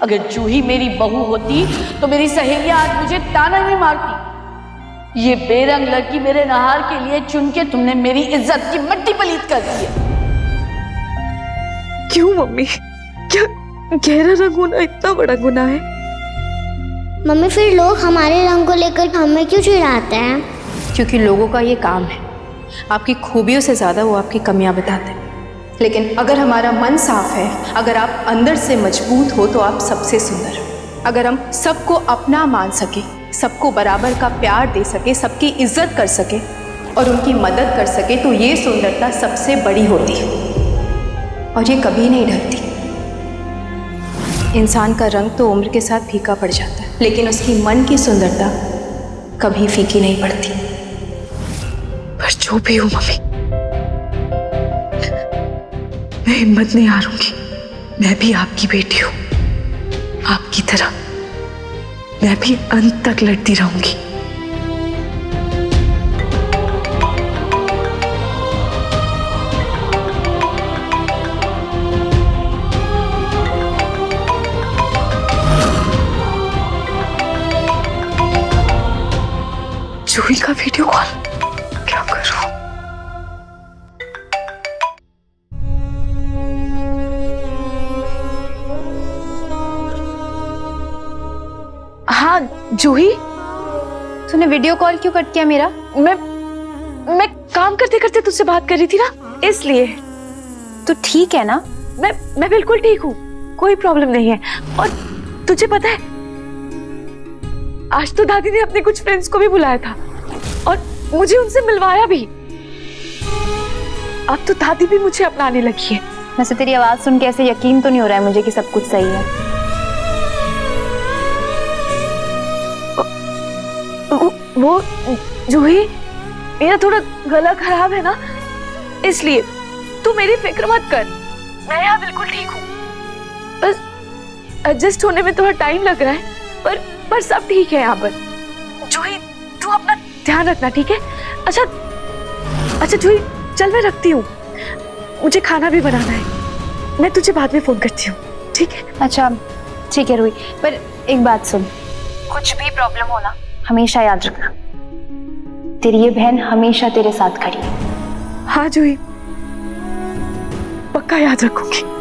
अगर जूही मेरी बहू होती तो मेरी सहेलियां आज मुझे ताना नहीं मारती। ये बेरंग लड़की मेरे नहार के लिए चुन के तुमने मेरी इज्जत की मट्टी पलीत कर दी है। क्यों मम्मी, क्या गहरा रंग होना इतना बड़ा गुनाह है? मम्मी फिर लोग हमारे रंग को लेकर हमें क्यों चिढ़ाते हैं? क्योंकि लोगों का ये काम है, आपकी खूबियों से ज़्यादा वो आपकी कमियां बताते हैं। लेकिन अगर हमारा मन साफ है, अगर आप अंदर से मजबूत हो तो आप सबसे सुंदर हो। अगर हम सबको अपना मान सके, सबको बराबर का प्यार दे सके, सबकी इज्जत कर सके और उनकी मदद कर सके तो ये सुंदरता सबसे बड़ी होती है और ये कभी नहीं ढलती। इंसान का रंग तो उम्र के साथ फीका पड़ जाता है, लेकिन उसकी मन की सुंदरता कभी फीकी नहीं पड़ती। पर जो भी हो मम्मी, मैं हिम्मत नहीं हारूंगी। मैं भी आपकी बेटी हूं, आपकी तरह मैं भी अंत तक लड़ती रहूंगी। जूही का वीडियो कॉल क्या करूं? हाँ जूही, तूने वीडियो कॉल क्यों कट किया मेरा? मैं काम करते करते तुझसे बात कर रही थी ना, इसलिए। तो ठीक है ना? मैं बिल्कुल ठीक हूँ, कोई प्रॉब्लम नहीं है। और तुझे पता है, आज तो दादी ने अपने कुछ फ्रेंड्स को भी बुलाया था और मुझे उनसे मिलवाया भी। अब तो दादी भी मुझे अपनाने लगी है। वैसे तेरी आवाज सुन के ऐसे यकीन तो नहीं हो रहा है मुझे कि सब कुछ सही है। वो जूही, मेरा थोड़ा गला खराब है ना, इसलिए तू मेरी फिक्र मत कर, मैं यहाँ बिल्कुल ठीक हूँ। बस एडजस्ट होने में थोड़ा टाइम लग रहा है, पर सब ठीक है यहाँ पर। जूही तू अपना ध्यान रखना, ठीक है? अच्छा जूही, चल मैं रखती हूँ, मुझे खाना भी बनाना है। मैं तुझे बाद में फोन करती हूँ, ठीक है? अच्छा ठीक है रूही, पर एक बात सुन, कुछ भी प्रॉब्लम हो ना, हमेशा याद रखना तेरी ये बहन हमेशा तेरे साथ खड़ी है। हाँ जूही, पक्का याद रखूंगी।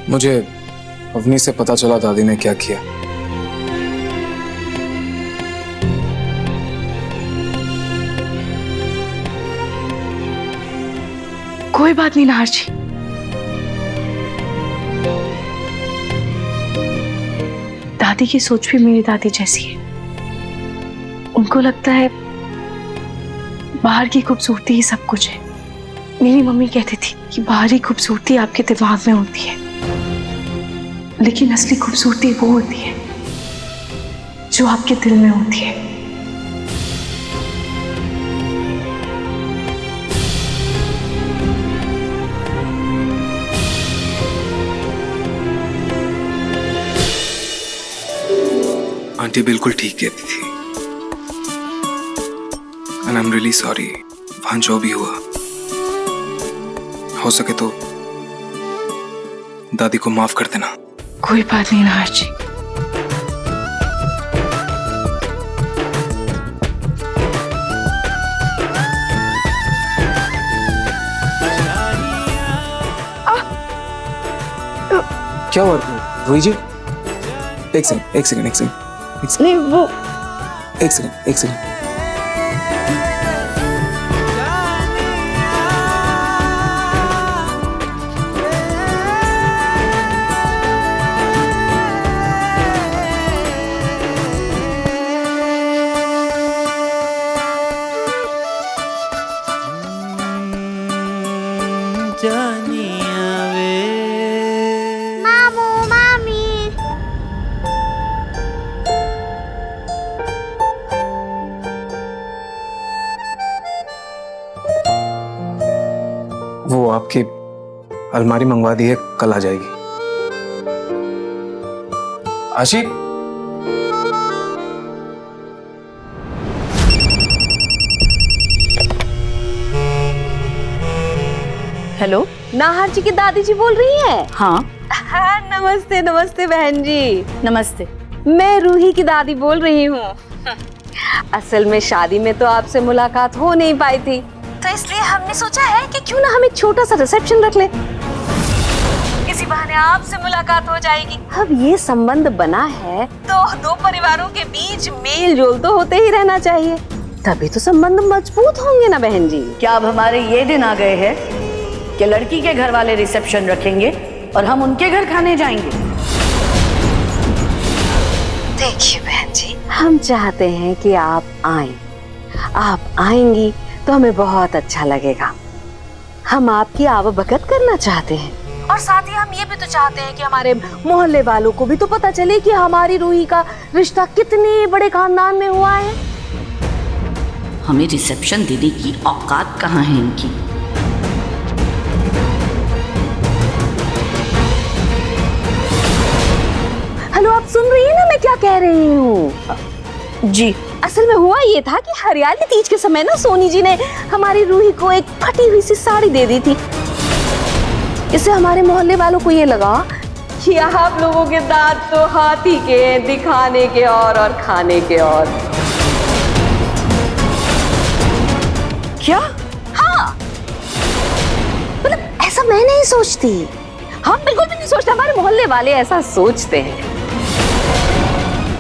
मुझे अवनी से पता चला दादी ने क्या किया। कोई बात नहीं नाहर जी, दादी की सोच भी मेरी दादी जैसी है। उनको लगता है बाहर की खूबसूरती ही सब कुछ है। मेरी मम्मी कहती थी कि बाहरी खूबसूरती आपके दिमाग में होती है, लेकिन असली खूबसूरती वो होती है जो आपके दिल में होती है। आंटी बिल्कुल ठीक कहती थी, and I am really sorry. वहां जो भी हुआ, हो सके तो दादी को माफ कर देना। कोई बात नहीं नाहर जी। क्या हुआ रोही जी? एक सेकंड नहीं वो एक सेकंड। मामू मामी अलमारी मंगवा दी है, कल आ जाएगी। आशी, हेलो। नाहर जी की दादी जी बोल रही हैं? हाँ हाँ, नमस्ते नमस्ते बहन जी। नमस्ते। मैं रूही की दादी बोल रही हूँ। असल में शादी में तो आपसे मुलाकात हो नहीं पाई थी, तो इसलिए हमने सोचा है कि क्यों ना हम एक छोटा सा रिसेप्शन रख ले, इसी बहाने आपसे मुलाकात हो जाएगी। अब ये संबंध बना है तो दो परिवारों के बीच मेल जोल तो होते ही रहना चाहिए, तभी तो संबंध मजबूत होंगे ना बहन जी। क्या अब हमारे ये दिन आ गए हैं कि लड़की के घर वाले रिसेप्शन रखेंगे और हम उनके घर खाने जाएंगे? देखिए बहन जी, हम चाहते हैं कि आप आएं। आप आएंगी तो हमें बहुत अच्छा लगेगा। हम आपकी आवभगत करना चाहते हैं, और साथ ही हम ये भी तो चाहते हैं कि हमारे मोहल्ले वालों को भी तो पता चले कि हमारी रूही का रिश्ता कितने बड़े खानदान में हुआ है। हमें रिसेप्शन देने की औकात कहाँ है इनकी? हेलो, आप सुन रही हैं ना मैं क्या कह रही हूँ? जी। असल में हुआ ये था कि हरियाली तीज के समय ना सोनी जी ने हमारी रूही को एक फटी हुई सी साड़ी दे दी थी। इससे हमारे मोहल्ले वालों को ये लगा कि आप लोगों के दांत तो हाथी के, दिखाने के और खाने के और। क्या? हाँ, मतलब ऐसा मैं नहीं सोचती, हम बिल्कुल भी नहीं सोचते, हमारे मोहल्ले वाले ऐसा सोचते हैं।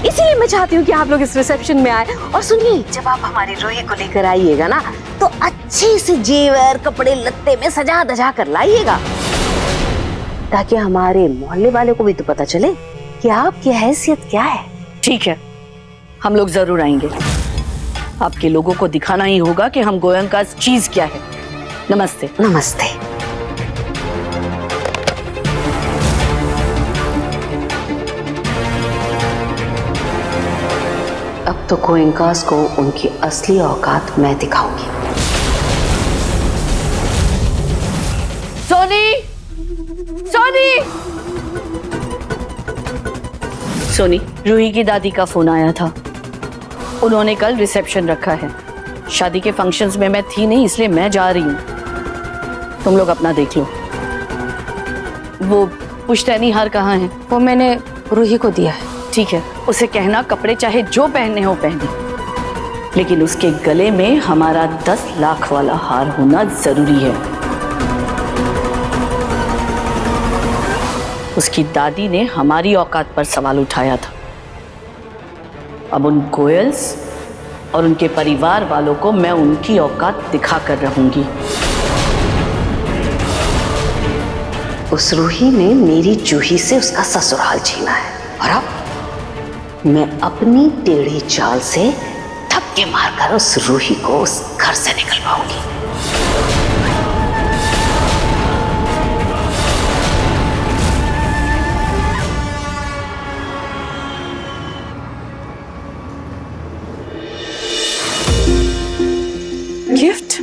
इसीलिए मैं चाहती हूँ कि आप लोग इस रिसेप्शन में आए। और सुनिए, जब आप हमारी रूही को लेकर आइएगा ना, तो अच्छे से जेवर कपड़े लत्ते में सजा धजा कर लाइएगा, ताकि हमारे मोहल्ले वाले को भी तो पता चले कि आपकी हैसियत क्या है। ठीक है, हम लोग जरूर आएंगे। आपके लोगों को दिखाना ही होगा कि हम गोयंका चीज क्या है। नमस्ते। नमस्ते। अब तो गोयंकास को उनकी असली औकात मैं दिखाऊंगी। सोनी, सोनी, सोनी, रूही की दादी का फोन आया था। उन्होंने कल रिसेप्शन रखा है। शादी के फंक्शंस में मैं थी नहीं, इसलिए मैं जा रही हूँ। तुम लोग अपना देख लो। वो पुश्तैनी हार कहाँ है? वो मैंने रूही को दिया है। ठीक है, उसे कहना कपड़े चाहे जो पहनने हो पहने, लेकिन उसके गले में हमारा 10 लाख वाला हार होना जरूरी है। उसकी दादी ने हमारी औकात पर सवाल उठाया था। अब उन गोयल्स और उनके परिवार वालों को मैं उनकी औकात दिखा कर रहूंगी। उस रूही ने मेरी जूही से उसका ससुराल छीना है, और अब मैं अपनी टेढ़ी चाल से धक्के मारकर उस रूही को उस घर से निकलवाऊंगी। गिफ्ट?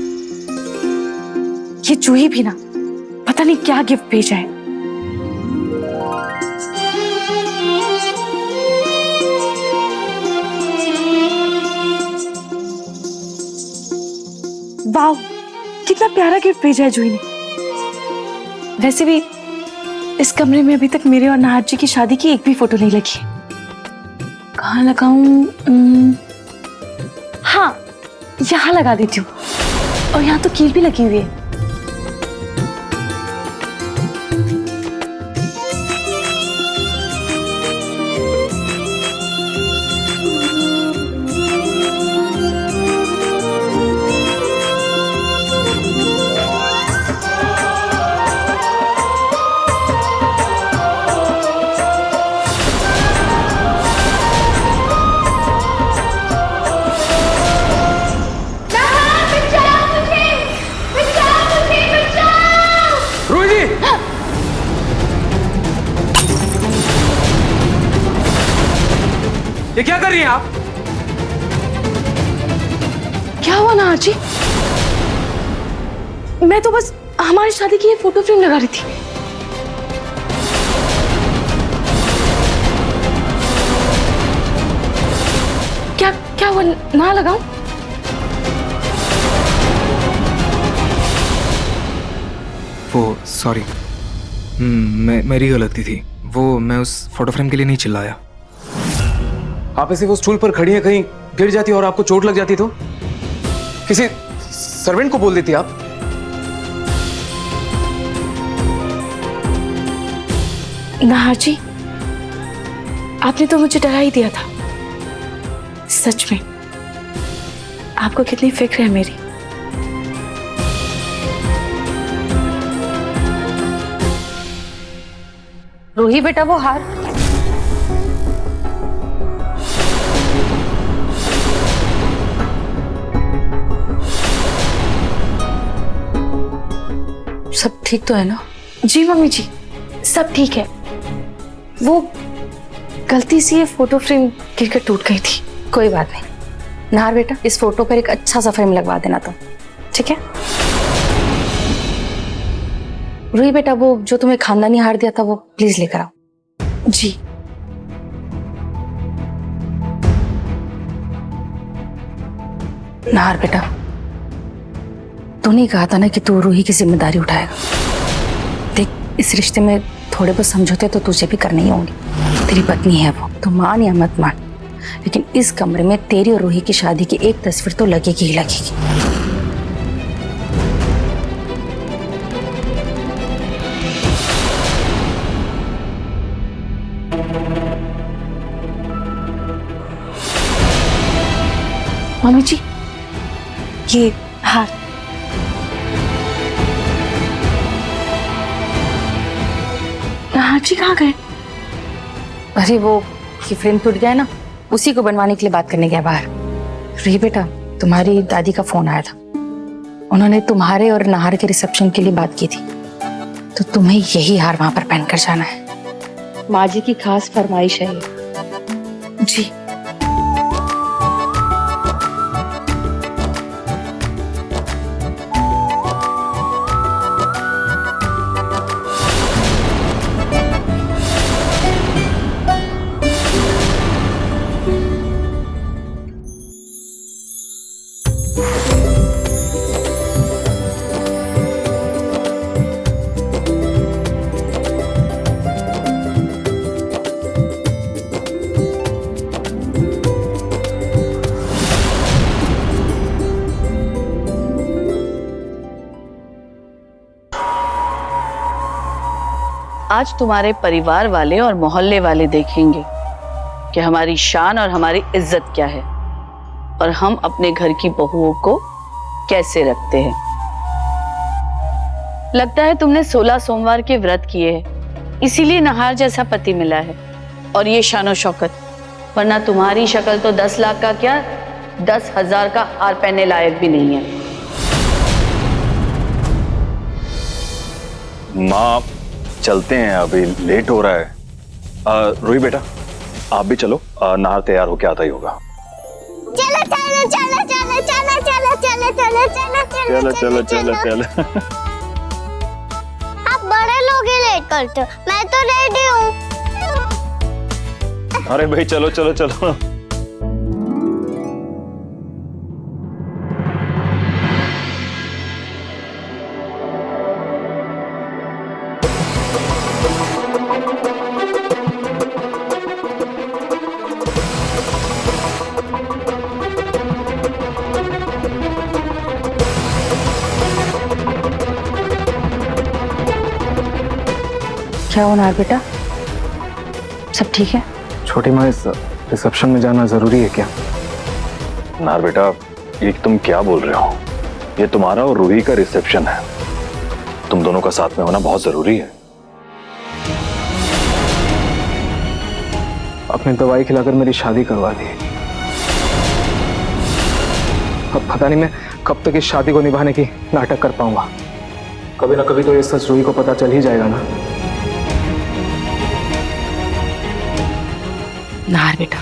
ये जूही भी ना पता नहीं क्या गिफ्ट भेजा है। वाह, कितना प्यारा गिफ्ट भेजा है जूही ने। वैसे भी इस कमरे में अभी तक मेरे और नाहर जी की शादी की एक भी फोटो नहीं लगी। कहाँ लगाऊं? हाँ, यहाँ लगा देती हूँ। और यहाँ तो कील भी लगी हुई है। ये क्या कर रही हैं आप? क्या हुआ नाहर जी? मैं तो बस हमारी शादी की ये फोटो फ्रेम लगा रही थी। क्या वो ना लगाऊं? वो सॉरी, मेरी गलती थी। वो मैं उस फोटो फ्रेम के लिए नहीं चिल्लाया। आप ऐसे वो स्टूल पर खड़ी हैं, कहीं गिर जाती और आपको चोट लग जाती तो किसी सर्वेंट को बोल देती आप। नाहर जी, आपने तो मुझे डरा ही दिया था। सच में आपको कितनी फिक्र है मेरी। रूही बेटा, वो हार सब ठीक तो है ना? जी मम्मी जी, सब ठीक है। वो गलती से ये फोटो फ्रेम गिरकर टूट गई थी। कोई बात नहीं। नाहर बेटा, इस फोटो पर एक अच्छा सा फ्रेम लगवा देना तुम, ठीक है? रूही बेटा, वो जो तुम्हें खानदानी हार दिया था वो प्लीज लेकर आओ। जी। नाहर बेटा, तूने कहा था ना कि तू रूही की जिम्मेदारी उठाएगा। देख, इस रिश्ते में थोड़े बहुत समझौते तो तुझे भी करने ही होंगे। तेरी पत्नी है वो, तो मान या मत मान, लेकिन इस कमरे में तेरी और रूही की शादी की एक तस्वीर तो लगेगी ही लगेगी। मम्मी जी, ये हार। नाहर जी कहाँ गए? अरे वो ये फ्रेम टूट गया है ना, उसी को बनवाने के लिए बात करने गया बाहर। री बेटा, तुम्हारी दादी का फोन आया था। उन्होंने तुम्हारे और नाहर के रिसेप्शन के लिए बात की थी, तो तुम्हें यही हार वहां पर पहनकर जाना है। माँ जी की खास फरमाइश है ये। जी। आज तुम्हारे परिवार वाले और मोहल्ले वाले देखेंगे कि हमारी शान और हमारी इज्जत क्या है और हम अपने घर की बहुओं को कैसे रखते हैं। लगता है तुमने 16 सोमवार के व्रत किए हैं, इसीलिए नाहर जैसा पति मिला है और ये शानो शौकत, वरना तुम्हारी शक्ल तो 10 लाख का क्या 10,000 का हार पहनने लायक भी नहीं है। माँ, चलते हैं, अभी लेट हो रहा है। रूही बेटा, आप भी चलो, नाहर तैयार होके आता ही होगा। चलो चलो चलो चलो चलो चलो चलो चलो चलो चलो चलो चलो। आप बड़े लोग ही लेट करते हो, मैं तो रेडी हूँ। अरे भाई चलो चलो चलो। क्या हो नाहर बेटा, सब ठीक है? छोटी माँ, इस रिसेप्शन में जाना जरूरी है क्या? नाहर बेटा, ये तुम क्या बोल रहे हो? ये तुम्हारा और रूही का रिसेप्शन है, तुम दोनों का साथ में होना बहुत जरूरी है। आपने दवाई खिलाकर मेरी शादी करवा दी, अब पता नहीं मैं कब तक इस शादी को निभाने की नाटक कर पाऊंगा। कभी ना कभी तो ये सच रूही को पता चल ही जाएगा ना। नाहर बेटा,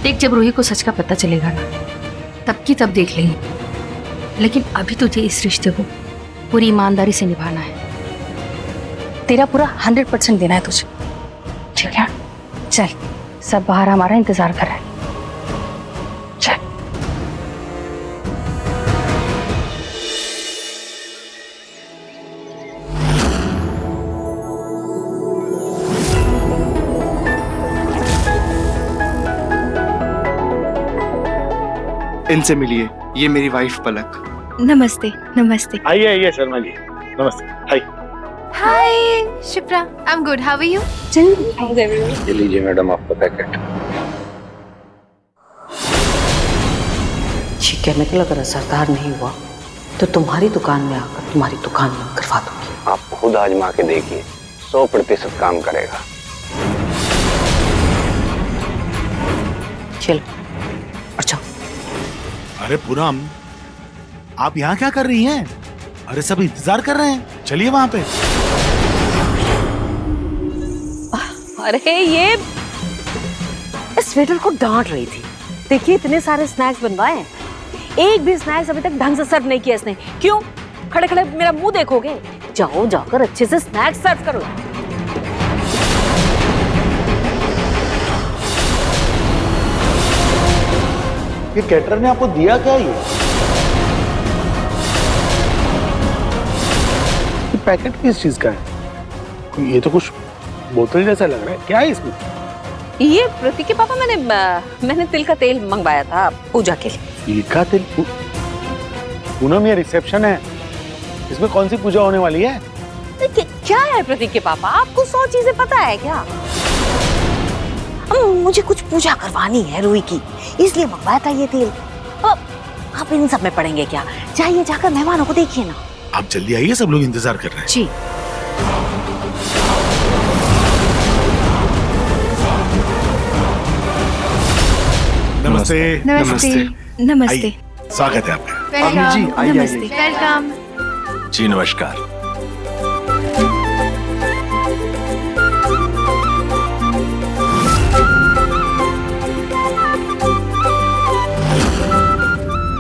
देख, जब रूही को सच का पता चलेगा ना, तब की तब देख लेंगे, लेकिन अभी तुझे इस रिश्ते को पूरी ईमानदारी से निभाना है। तेरा पूरा 100% देना है तुझे, ठीक है? चल, सब बाहर हमारा इंतजार कर रहे हैं। इनसे मिलिए, ये मेरी वाइफ पलक। नमस्ते। नमस्ते। आइए आइए शर्मा जी, नमस्ते। Hi. Hi Shipra, I am good, how are you? ये लीजिए मैडम आपका पैकेट। ये केमिकल अगर असरदार नहीं हुआ तो तुम्हारी दुकान में आकर तुम्हारी दुकान बंद करवा दूंगी। आप खुद आजमा के देखिए, 100% काम करेगा। चलो अच्छा। अरे पूनम, आप यहाँ क्या कर रही हैं? अरे सब इंतजार कर रहे हैं, चलिए वहाँ पे। अरे ये इस वेटर को डांट रही थी। देखिए इतने सारे स्नैक्स बनवाए हैं, एक भी स्नैक्स अभी तक ढंग से सर्व नहीं किया इसने। क्यों खड़े खड़े मेरा मुंह देखोगे? जाओ जाकर अच्छे से स्नैक्स सर्व करो। ये कैटरर ने आपको दिया क्या? ये पैकेट किस चीज का है? ये तो कुछ बोतल जैसा लग रहा है, क्या है इसमें? ये प्रतीक के पापा, मैंने तिल का तेल मंगवाया था पूजा के लिए। तिल का तेल? पूनम ये रिसेप्शन है, इसमें कौन सी पूजा होने वाली है? क्या है प्रतीक के पापा, आपको 100 चीजें पता है क्या? मुझे कुछ पूजा करवानी है रूही की, इसलिए मंगवाया था ये तेल। आप इन सब में पड़ेंगे क्या? जाइए जाकर मेहमानों को देखिए ना। आप जल्दी आइए, सब लोग इंतजार कर रहे हैं। जी। नमस्ते। नमस्ते। नमस्ते। स्वागत है आपका। जी, आइए, नमस्ते। आइए। वेलकम। जी नमस्कार।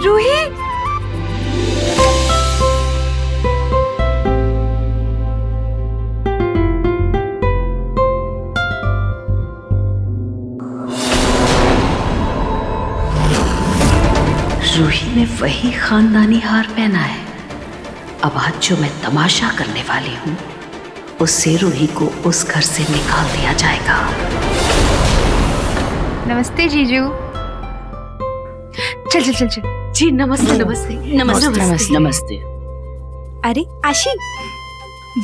रूही, रूही ने वही खानदानी हार पहना है। अब आज जो मैं तमाशा करने वाली हूँ उससे रूही को उस घर से निकाल दिया जाएगा। नमस्ते जीजू। चल चल चल चल। जी नमस्ते नमस्ते नमस्ते नमस्ते। अरे आशी,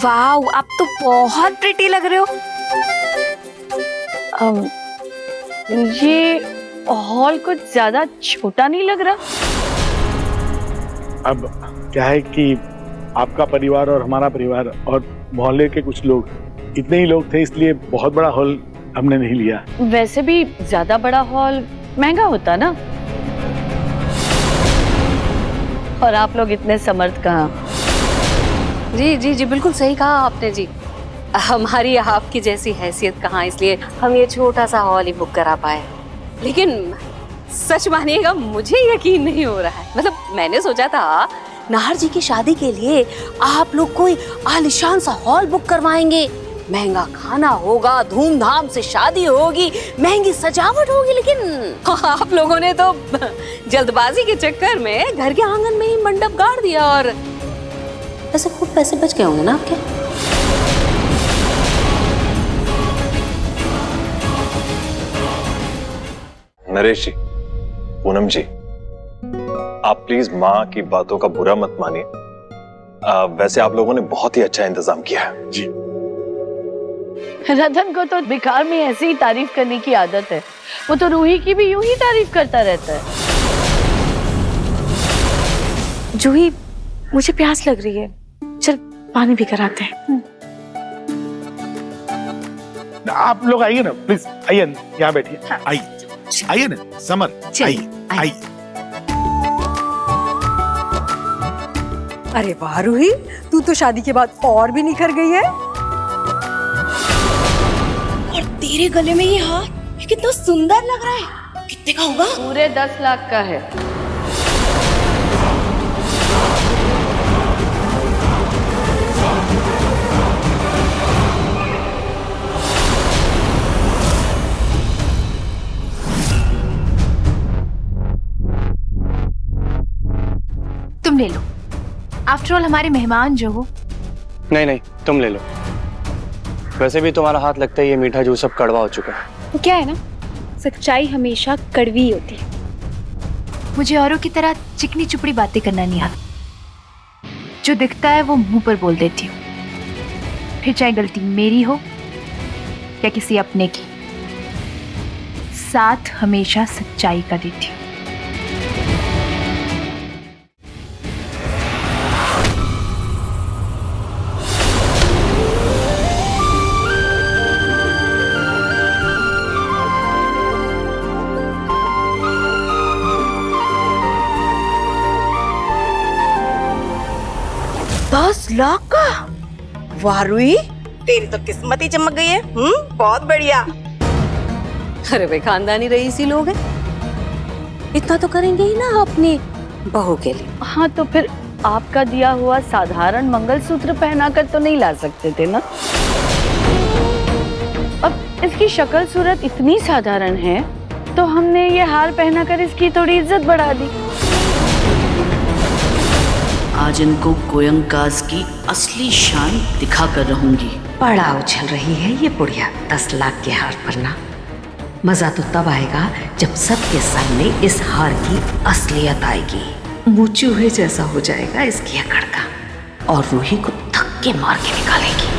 वाओ आप तो बहुत प्रिटी लग रहे हो। ये हॉल कुछ ज्यादा छोटा नहीं लग रहा? अब क्या है कि आपका परिवार और हमारा परिवार और मोहल्ले के कुछ लोग, इतने ही लोग थे, इसलिए बहुत बड़ा हॉल हमने नहीं लिया। वैसे भी ज्यादा बड़ा हॉल महंगा होता ना, और आप लोग इतने समर्थ कहाँ। जी जी जी बिल्कुल सही कहा आपने जी। हमारी आपकी जैसी हैसियत कहाँ, इसलिए हम ये छोटा सा हॉल ही बुक करा पाए। लेकिन सच मानिएगा मुझे यकीन नहीं हो रहा है। मतलब मैंने सोचा था नाहर जी की शादी के लिए आप लोग कोई आलीशान सा हॉल बुक करवाएंगे, महंगा खाना होगा, धूमधाम से शादी होगी, महंगी सजावट होगी, लेकिन आप लोगों ने तो जल्दबाजी के चक्कर में घर के आंगन में ही मंडप गाड़ दिया। और ऐसे खूब पैसे बच गए होंगे ना आपके? नरेश जी, पूनम जी, आप प्लीज माँ की बातों का बुरा मत मानिए। वैसे आप लोगों ने बहुत ही अच्छा इंतजाम किया है। जी। रतन को तो बेकार में ऐसे ही तारीफ करने की आदत है, वो तो रूही की भी यूं ही तारीफ करता रहता है। जूही, मुझे प्यास लग रही है, चल पानी भी कराते हैं। आप लोग आइए ना प्लीज, आइए यहाँ बैठिए। आइए आइए ना समर, आइए आइए। अरे वाह रूही, तू तो शादी के बाद और भी निखर गई है। और तेरे गले में ये हार, ये कितना सुंदर लग रहा है। कितने का होगा? पूरे 10 लाख का है। तुम ले लो, आफ्टर ऑल हमारे मेहमान जो हो। नहीं नहीं, तुम ले लो। वैसे भी तुम्हारा हाथ लगता है ये मीठा जूस सब कड़वा हो चुका है। वो क्या है ना, सच्चाई हमेशा कड़वी होती है। मुझे औरों की तरह चिकनी चुपड़ी बातें करना नहीं आता। जो दिखता है वो मुंह पर बोल देती हूँ, फिर चाहे गलती मेरी हो या किसी अपने की, साथ हमेशा सच्चाई का देती हूँ। लाख का? वाह रूही, तेरी तो किस्मत ही चमक गई है। बहुत बढ़िया। अरे वे खानदानी रईसी लोग हैं, इतना तो करेंगे ही ना अपनी बहू के लिए। हाँ तो फिर आपका दिया हुआ साधारण मंगलसूत्र पहनाकर तो नहीं ला सकते थे ना? अब इसकी शक्ल सूरत इतनी साधारण है तो हमने ये हार पहनाकर इसकी थोड़ी इज्जत बढ़ा दी। आज इनको गोयंकाज की असली शान दिखाकर रहूंगी। बड़ा उछल रही है ये बुढ़िया 10 लाख के हार पर ना। मजा तो तब आएगा जब सबके सामने इस हार की असलियत आएगी। मुँह चूहे जैसा हो जाएगा इसकी अकड़ का, और रूही को धक्के मार के निकालेगी।